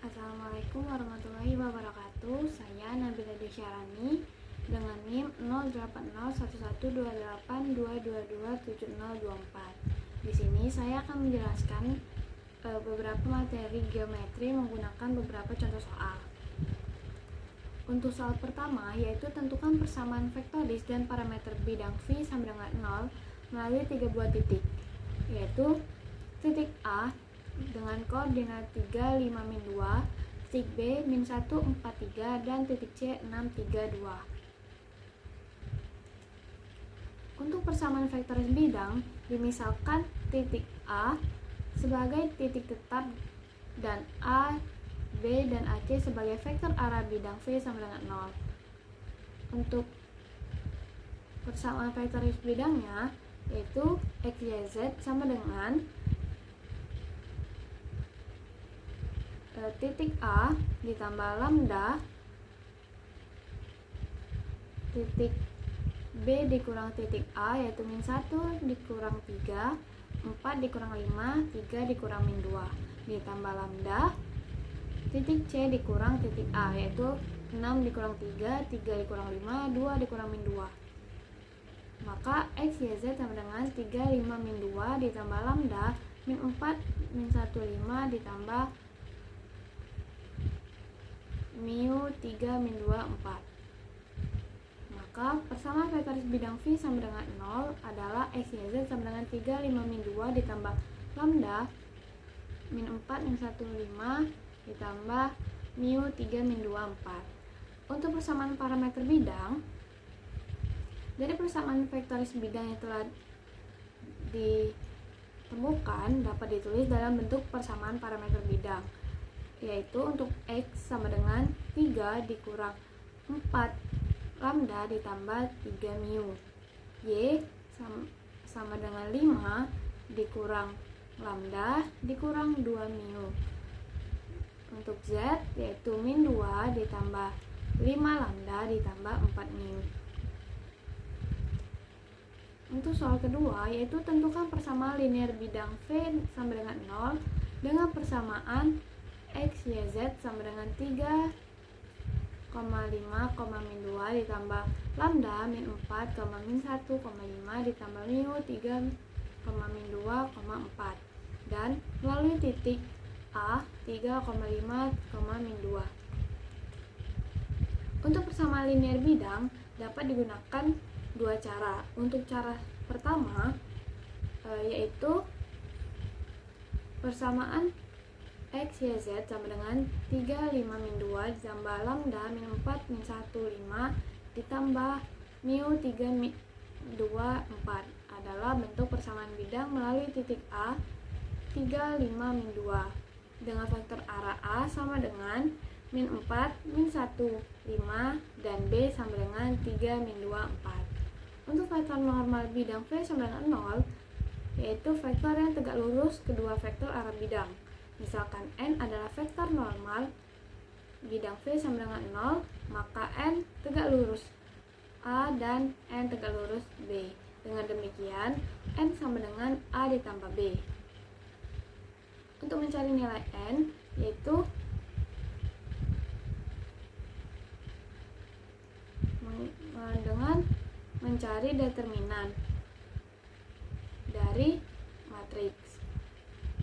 Assalamualaikum warahmatullahi wabarakatuh. Saya Nabila Desyarani dengan NIM 08012822227024. Di sini saya akan menjelaskan beberapa materi geometri menggunakan beberapa contoh soal. Untuk soal pertama yaitu tentukan persamaan vektoris dan parameter bidang V sama dengan 0 melalui 3 buah titik, yaitu titik A dengan koordinat 3, 5, min 2, titik B, min 1, 4, 3, dan titik C, 6, 3, 2. Untuk persamaan vektoris bidang, dimisalkan titik A sebagai titik tetap dan A, B, dan AC sebagai vektor arah bidang V sama dengan 0. Untuk persamaan vektoris bidangnya, yaitu X, Y, Z sama dengan titik A ditambah lambda titik B dikurang titik A, yaitu min 1 dikurang 3, 4 dikurang 5, 3 dikurang min 2, ditambah lambda titik C dikurang titik A, yaitu 6 dikurang 3, 3 dikurang 5, 2 dikurang min 2. Maka X, Y, Z sama dengan 3, 5, min 2 ditambah lambda min 4, min 1, 5 ditambah mu 3, min 2, 4. Maka persamaan vektoris bidang V sama dengan 0 adalah X, Y, Z sama dengan 3, 5, min 2 ditambah lambda min 4, min 1, 5 ditambah mu 3, min 2, 4. Untuk persamaan parameter bidang, dari persamaan vektoris bidang yang telah ditemukan dapat ditulis dalam bentuk persamaan parameter bidang, yaitu untuk X sama dengan 3 dikurang 4 lambda ditambah 3 mu, Y sama dengan 5 dikurang lambda dikurang 2 mu. Untuk Z yaitu min 2 ditambah 5 lambda ditambah 4 mu. Untuk soal kedua yaitu tentukan persamaan linear bidang V sama dengan 0 dengan persamaan X, Y, Z sama dengan 3, 5, min 2 ditambah lambda min 4, min 1, 5 ditambah mu 3, min 2, 4 dan melalui titik A 3, 5, min 2. Untuk persamaan linear bidang dapat digunakan dua cara. Untuk cara pertama yaitu persamaan X, Y, Z sama dengan 3, 5, min 2 ditambah lambda min 4, min 1, 5 ditambah mu 3, min 2, 4 adalah bentuk persamaan bidang melalui titik A 3, 5, min 2 dengan vektor arah A sama dengan min 4, min 1, 5 dan B sama dengan 3, min 2, 4. Untuk vektor normal bidang V sama dengan 0 yaitu vektor yang tegak lurus kedua vektor arah bidang. Misalkan N adalah vektor normal bidang V sama dengan 0, maka N tegak lurus A dan N tegak lurus B. Dengan demikian, N sama dengan A ditambah B. Untuk mencari nilai N, yaitu dengan mencari determinan dari matriks.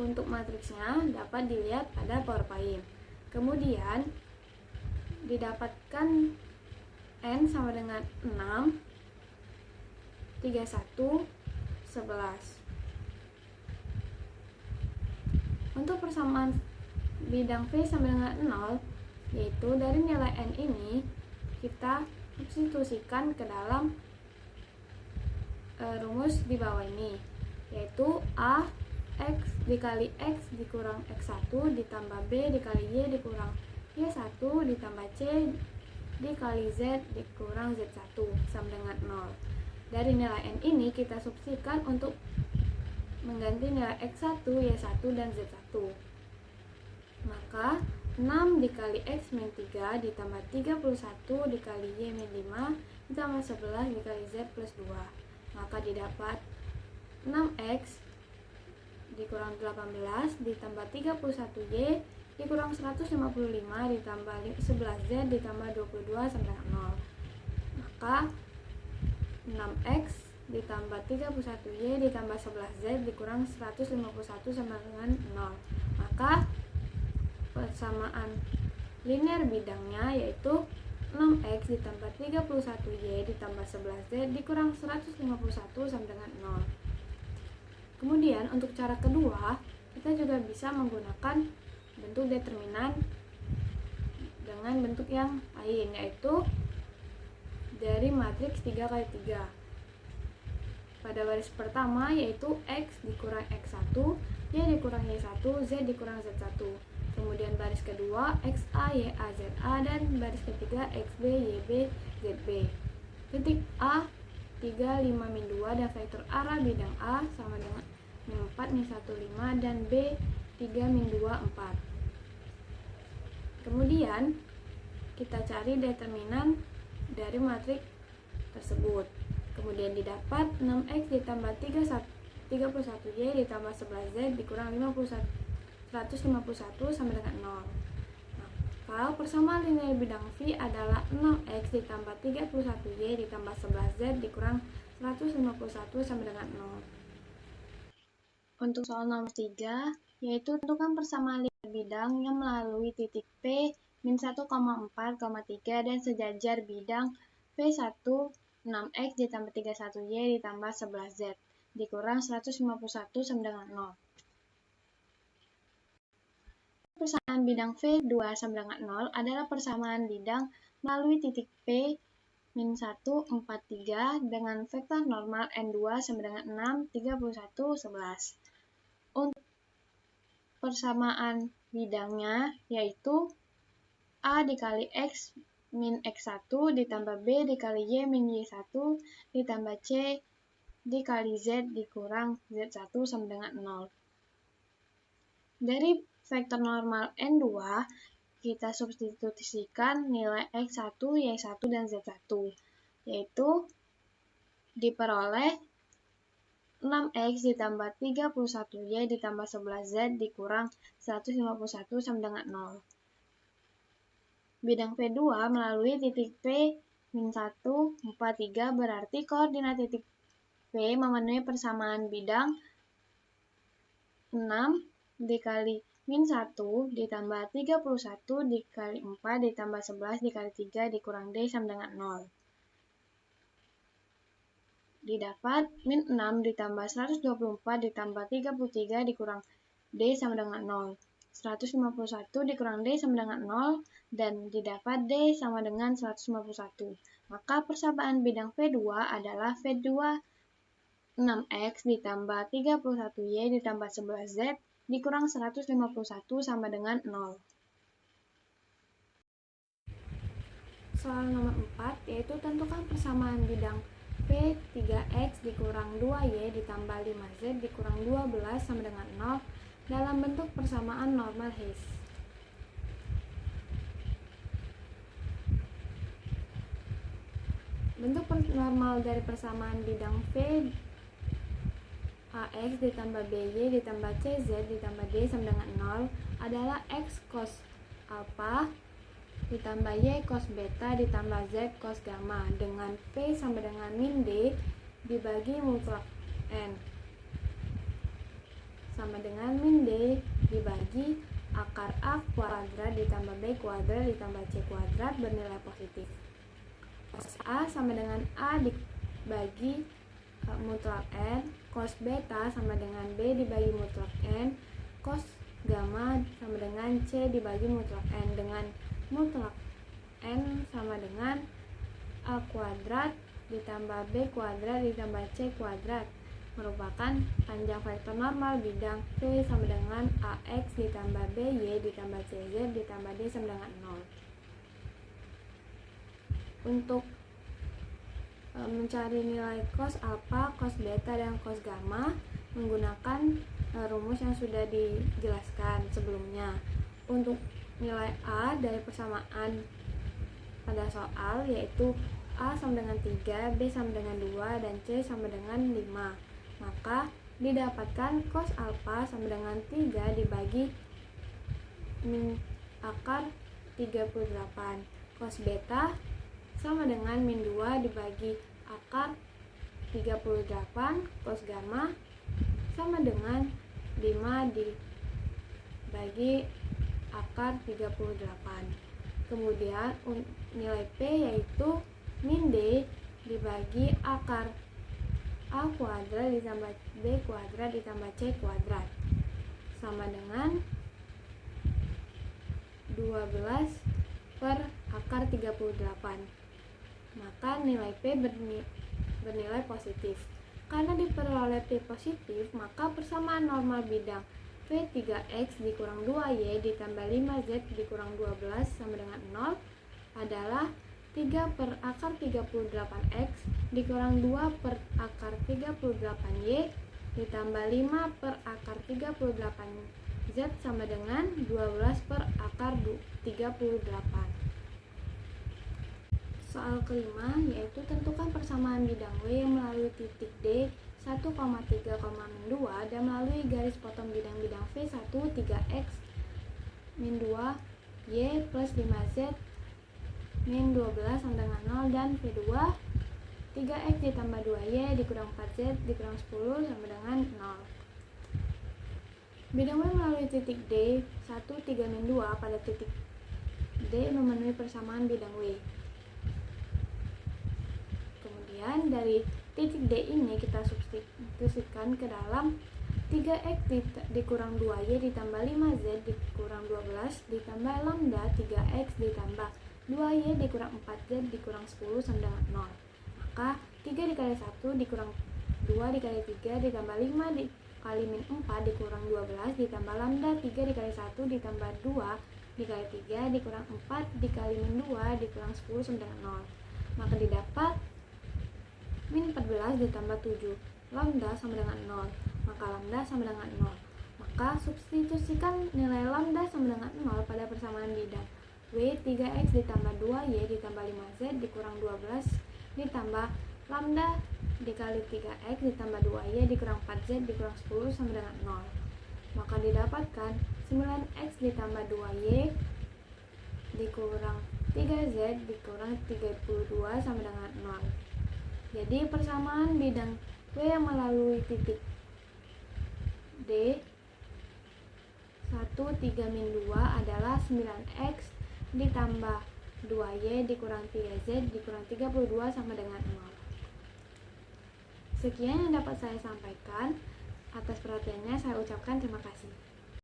Untuk matriksnya dapat dilihat pada PowerPoint. Kemudian didapatkan N sama dengan 6, 31, 11. Untuk persamaan bidang V sama dengan 0, yaitu dari nilai N ini kita substitusikan ke dalam rumus di bawah ini, yaitu A X dikali X dikurang X1 ditambah B dikali Y dikurang Y1 ditambah C dikali Z dikurang Z1 sama dengan 0. Dari nilai N ini kita substitusikan untuk mengganti nilai X1, Y1, dan Z1. Maka 6 dikali X min 3 ditambah 31 dikali Y min 5 ditambah 11 dikali Z plus 2. Maka didapat 6X dikurang 18 ditambah 31Y dikurang 155 ditambah 11Z ditambah 22 sama dengan 0. Maka 6X ditambah 31Y ditambah 11Z dikurang 151 sama dengan 0. Maka persamaan linear bidangnya yaitu 6X ditambah 31Y ditambah 11Z dikurang 151 sama dengan 0. Kemudian untuk cara kedua, kita juga bisa menggunakan bentuk determinan dengan bentuk yang lain, yaitu dari matriks 3 kali 3. Pada baris pertama yaitu X dikurang X1, Y dikurang Y1, Z dikurang Z1. Kemudian baris kedua XA, YA, ZA, dan baris ketiga XB, YB, ZB. Titik A 3, 5, min 2 dan vektor arah bidang A sama dengan min 4, min 1, 5 dan B 3, min 2, 4. Kemudian kita cari determinan dari matriks tersebut. Kemudian didapat 6X ditambah 31Y ditambah 11Z dikurang 151 sama dengan 0. Maka persamaan linear bidang V adalah 6X ditambah 31Y ditambah 11Z dikurang 151 sama dengan 0. Untuk soal nomor 3, yaitu tentukan persamaan linear bidang yang melalui titik P min 1,4, 3 dan sejajar bidang P1 6X ditambah 31Y ditambah 11Z dikurang 151 sama dengan 0. Persamaan bidang V2 sama dengan 0 adalah persamaan bidang melalui titik P min 1, 4, 3 dengan vektor normal N2 sama dengan 6, 31, 11. Untuk persamaan bidangnya yaitu A dikali X min X1 ditambah B dikali Y min Y1 ditambah C dikali Z dikurang Z1 sama dengan 0. Dari vektor normal N2, kita substitusikan nilai X1, Y1, dan Z1, yaitu diperoleh 6X ditambah 31Y ditambah 11Z dikurang 151 sama dengan 0. Bidang P2 melalui titik P min 1, 4, 3 berarti koordinat titik P memenuhi persamaan bidang 6 dikali min 1 ditambah 31 dikali 4 ditambah 11 dikali 3 dikurang D sama dengan 0. Didapat min 6 ditambah 124 ditambah 33 dikurang D sama dengan 0. 151 dikurang D sama dengan 0 dan didapat D sama dengan 151. Maka persamaan bidang V2 adalah V2 6X ditambah 31Y ditambah 11Z dikurang 151 sama dengan 0. Soal nomor 4 yaitu tentukan persamaan bidang V3X dikurang 2Y ditambah 5Z dikurang 12 sama dengan 0 dalam bentuk persamaan normal His. Bentuk normal dari persamaan bidang V AX ditambah BY ditambah CZ ditambah D sama dengan 0 adalah X cos alpha ditambah Y cos beta ditambah Z cos gamma dengan P sama dengan min D dibagi mutlak N sama dengan min D dibagi akar A kuadrat ditambah B kuadrat ditambah C kuadrat bernilai positif. Cos A sama dengan A dibagi mutlak N, cos beta sama dengan B dibagi mutlak N, cos gamma sama dengan C dibagi mutlak N dengan mutlak N sama dengan A kuadrat ditambah B kuadrat ditambah C kuadrat merupakan panjang vektor normal bidang V sama dengan AX ditambah BY ditambah CZ ditambah D sama dengan 0. Untuk mencari nilai cos alpha, cos beta, dan cos gamma menggunakan rumus yang sudah dijelaskan sebelumnya. Untuk nilai A dari persamaan pada soal yaitu A sama dengan 3, B sama dengan 2, dan C sama dengan 5. Maka didapatkan cos alpha sama dengan 3 dibagi min akar 38. Cos beta sama dengan min 2 dibagi akar 38. Cos gamma sama dengan 5 dibagi akar 38. Kemudian nilai P yaitu min D dibagi akar A kuadrat ditambah B kuadrat ditambah C kuadrat sama dengan 12 per akar 38. Maka nilai P bernilai positif. Karena diperoleh P positif, maka persamaan normal bidang V3X dikurang 2Y ditambah 5Z dikurang 12 sama dengan 0 adalah 3 per akar 38X dikurang 2 per akar 38Y ditambah 5 per akar 38Z sama dengan 12 per akar 38. Soal kelima yaitu tentukan persamaan bidang W yang melalui titik D 1,3, min 2 dan melalui garis potong bidang-bidang V1 3X min 2Y plus 5Z min 12 sama dengan 0 dan V2 3X ditambah 2Y dikurang 4Z dikurang 10 sama dengan 0. Bidang W melalui titik D 1, 3, min 2 pada titik D memenuhi persamaan bidang W. Kemudian dari titik D ini kita substitusikan ke dalam 3X dikurang 2Y ditambah 5Z dikurang 12 ditambah lambda 3X ditambah 2Y dikurang 4Z dikurang 10 sama dengan 0. Maka 3 dikali 1 dikurang 2 dikali 3 ditambah 5 dikali min 4 dikurang 12 ditambah lambda 3 dikali 1 ditambah 2 dikali 3 dikurang 4 dikali min 2 dikurang 10 sama dengan 0. Maka didapat min 14 ditambah 7 lambda sama dengan 0. Maka lambda sama dengan 0. Maka substitusikan nilai lambda sama dengan 0 pada persamaan bidang W 3X ditambah 2Y ditambah 5Z dikurang 12 ditambah lambda dikali 3X ditambah 2Y dikurang 4Z dikurang 10 sama dengan 0. Maka didapatkan 9X ditambah 2Y dikurang 3Z dikurang 32 sama dengan 0. Jadi persamaan bidang W yang melalui titik D 1, 3, min 2 adalah 9X ditambah 2Y dikurang 3Z dikurang 32 sama dengan 0. Sekian yang dapat saya sampaikan. Atas perhatiannya saya ucapkan terima kasih.